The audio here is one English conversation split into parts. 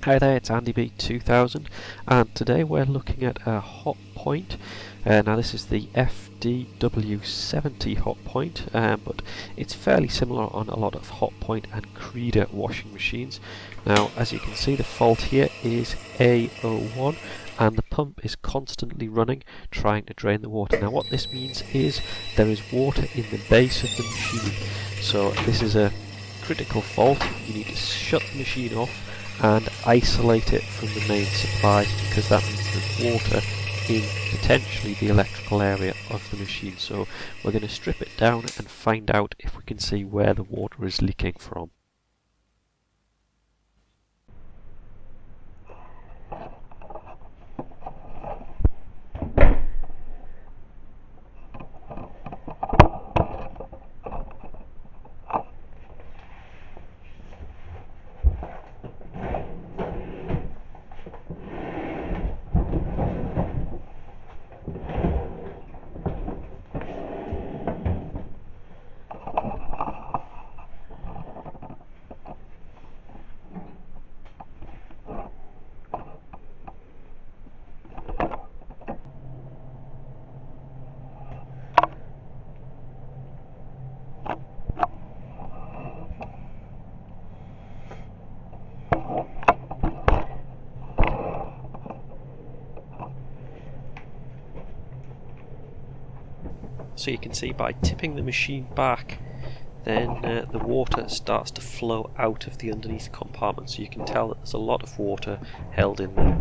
Hi there, it's AndyB2000 and today we're looking at a Hotpoint. Now this is the FDW70 Hotpoint, but it's fairly similar on a lot of Hotpoint and Creda washing machines. Now as you can see, the fault here is A01 and the pump is constantly running trying to drain the water. Now what this means is there is water in the base of the machine, so this is a critical fault. You need to shut the machine off and isolate it from the main supply, because that means there's water in potentially the electrical area of the machine. So we're going to strip it down and find out if we can see where the water is leaking from. So you can see by tipping the machine back, then the water starts to flow out of the underneath compartment, so you can tell that there's a lot of water held in there.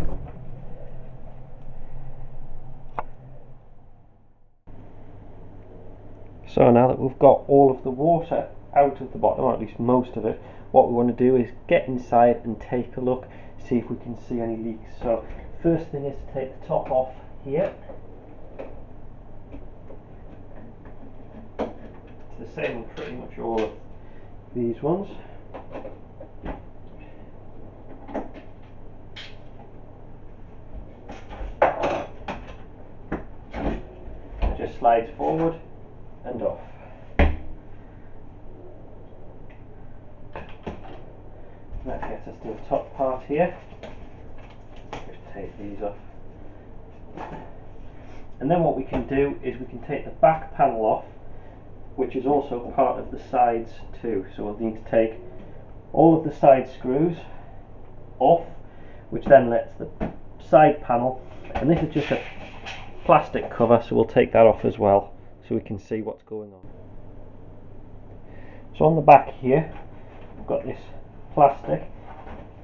So now that we've got all of the water out of the bottom, or at least most of it, what we want to do is get inside and take a look, see if we can see any leaks. So first thing is to take the top off here. It's the same on pretty much all of these ones. Just slides forward and off. That gets us to the top part here. Just take these off. And then what we can do is we can take the back panel off, which is also part of the sides too. So we'll need to take all of the side screws off, which then lets the side panel, and this is just a plastic cover, so we'll take that off as well so we can see what's going on. So on the back here we've got this plastic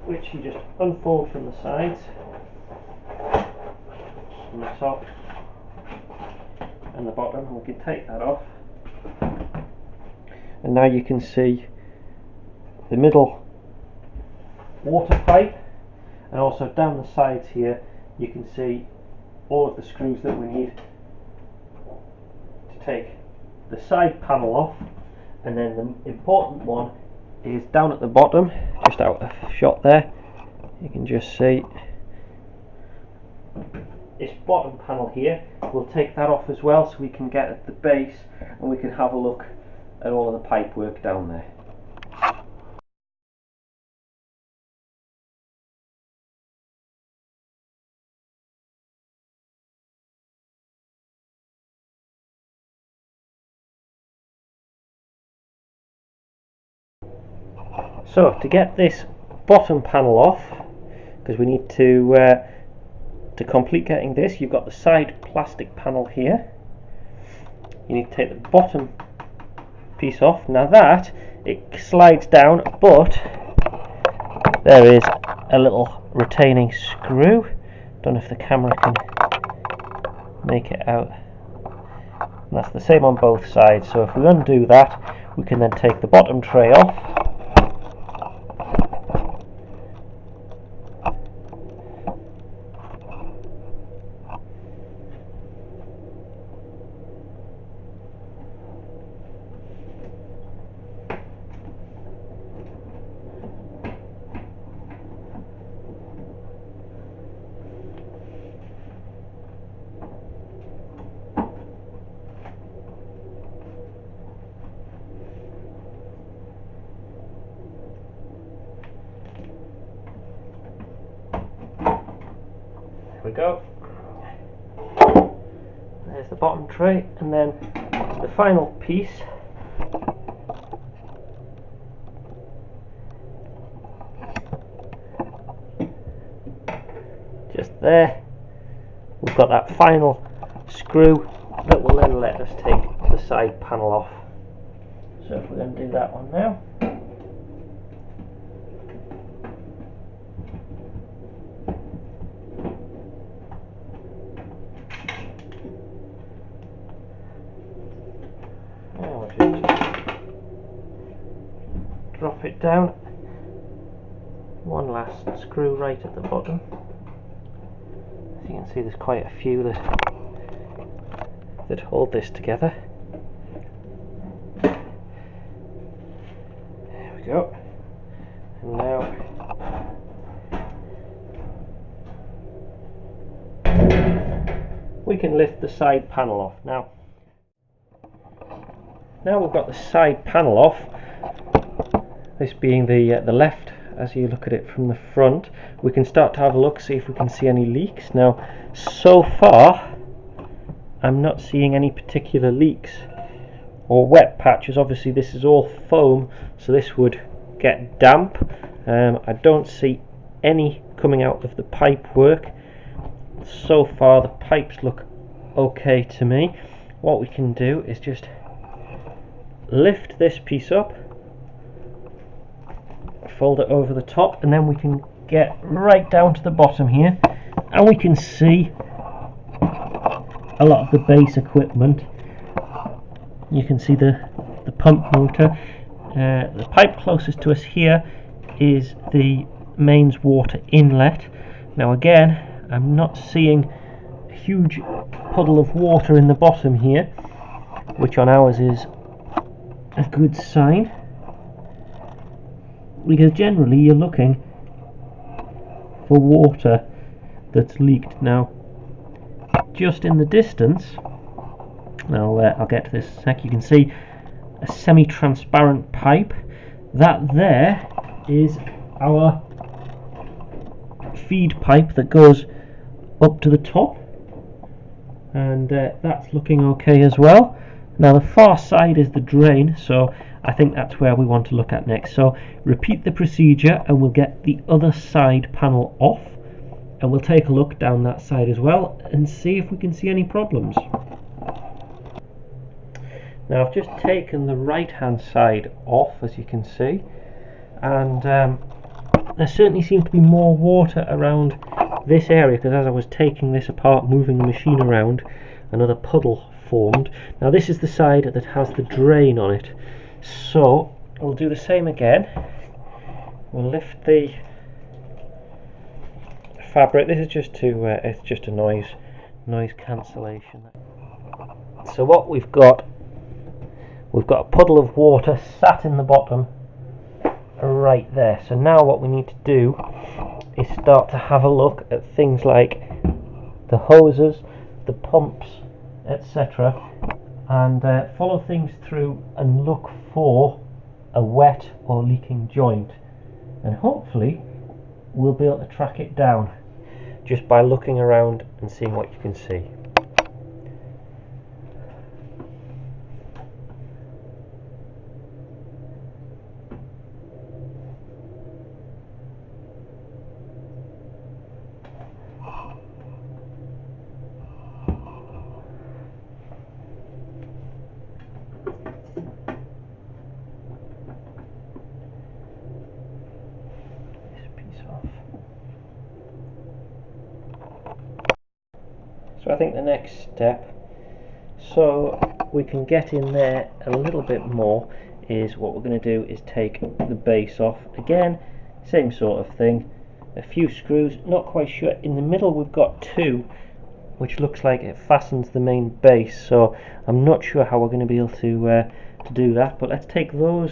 which you just unfold from the sides, from the top and the bottom, and we can take that off, and now you can see the middle water pipe, and also down the sides here you can see all of the screws that we need to take the side panel off. And then the important one is down at the bottom, just out of shot there, you can just see this bottom panel here. We'll take that off as well so we can get at the base and we can have a look at all of the pipe work down there. So to get this bottom panel off, because we need to complete getting this, you've got the side plastic panel here. You need to take the bottom piece off. Now that, it slides down, but there is a little retaining screw. Don't know if the camera can make it out. And that's the same on both sides, so if we undo that, we can then take the bottom tray off. we go. There's the bottom tray, and then the final piece just there. We've got that final screw that will then let us take the side panel off. So if we're going to do that one now. Now we'll just drop it down. One last screw right at the bottom. As you can see, there's quite a few that hold this together. There we go. And now we can lift the side panel off. Now we've got the side panel off, this being the left. As you look at it from the front, we can start to have a look, see if we can see any leaks. Now, so far, I'm not seeing any particular leaks or wet patches. Obviously, this is all foam, so this would get damp. I don't see any coming out of the pipe work. So far, the pipes look okay to me. What we can do is just lift this piece up, fold it over the top, and then we can get right down to the bottom here, and we can see a lot of the base equipment. You can see the pump motor. The pipe closest to us here is the mains water inlet. Now again, I'm not seeing a huge puddle of water in the bottom here, which on ours is a good sign, because generally you're looking for water that's leaked. Now, just in the distance, I'll get to this in a sec, you can see a semi-transparent pipe. That there is our feed pipe that goes up to the top, and that's looking okay as well. Now the far side is the drain, so I think that's where we want to look at next. So repeat the procedure and we'll get the other side panel off, and we'll take a look down that side as well and see if we can see any problems. Now I've just taken the right hand side off, as you can see, and there certainly seems to be more water around this area, because as I was taking this apart, moving the machine around, another puddle formed. Now this is the side that has the drain on it, so we'll do the same again. We'll lift the fabric. This is just to it's just a noise cancellation. So what we've got a puddle of water sat in the bottom right there. So now what we need to do is start to have a look at things like the hoses, the pumps, etc., and follow things through and look for a wet or leaking joint, and hopefully we'll be able to track it down just by looking around and seeing what you can see. So I think the next step, so we can get in there a little bit more, is what we're going to do is take the base off. Again, same sort of thing, a few screws, not quite sure. In the middle we've got two, which looks like it fastens the main base, so I'm not sure how we're going to be able to do that, but let's take those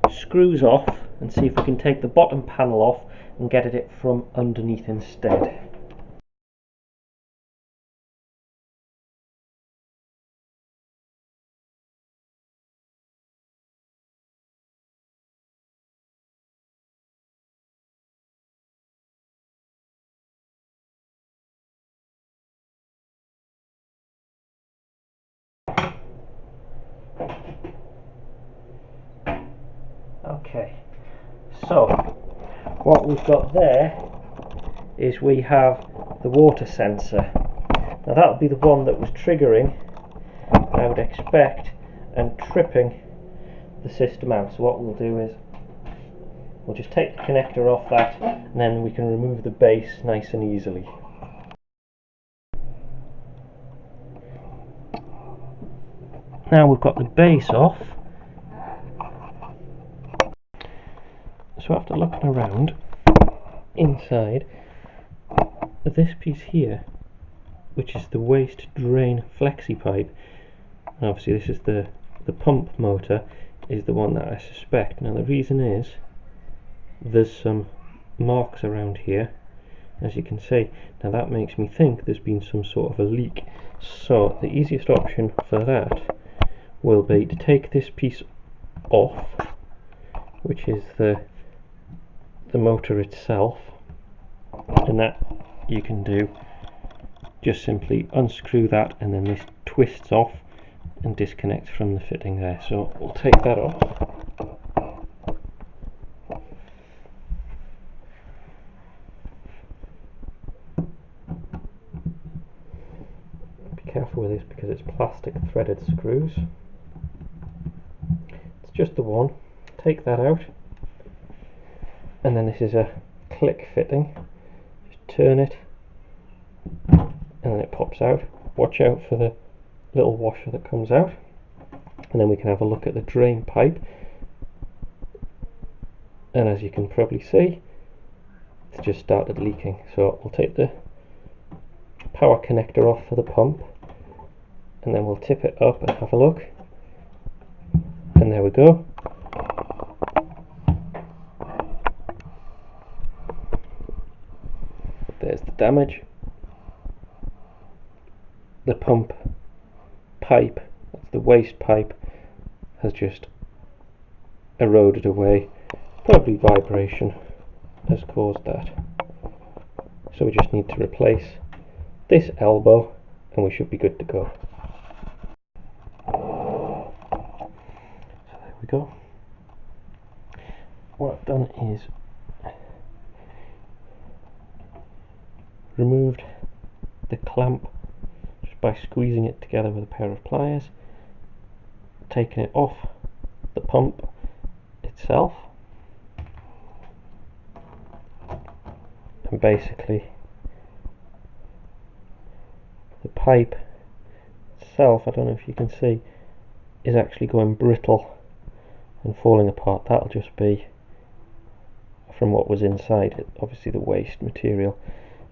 screws off and see if we can take the bottom panel off and get at it from underneath instead. Okay, so what we've got there is we have the water sensor. Now that'll be the one that was triggering, I would expect, and tripping the system out. So what we'll do is we'll just take the connector off that, and then we can remove the base nice and easily. Now we've got the base off, so after looking around inside, this piece here, which is the waste drain flexi pipe, and obviously this is the pump motor, is the one that I suspect. Now the reason is there's some marks around here, as you can see. Now that makes me think there's been some sort of a leak, so the easiest option for that will be to take this piece off, which is the motor itself, and that you can do, just simply unscrew that, and then this twists off and disconnects from the fitting there. So we'll take that off. Be careful with this because it's plastic threaded screws. It's just the one. Take that out, and then this is a click fitting. Just turn it, and then it pops out. Watch out for the little washer that comes out, and then we can have a look at the drain pipe, and as you can probably see, it's just started leaking. So we'll take the power connector off for the pump, and then we'll tip it up and have a look, and there we go. There's the damage. The pump pipe, that's the waste pipe, has just eroded away. Probably vibration has caused that. So we just need to replace this elbow, and we should be good to go. So there we go. What I've done is removed the clamp just by squeezing it together with a pair of pliers, taken it off the pump itself, and basically the pipe itself, I don't know if you can see, is actually going brittle and falling apart. That'll just be from what was inside it, obviously the waste material.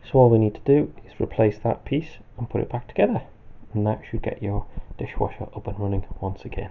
So all we need to do is replace that piece and put it back together, and that should get your dishwasher up and running once again.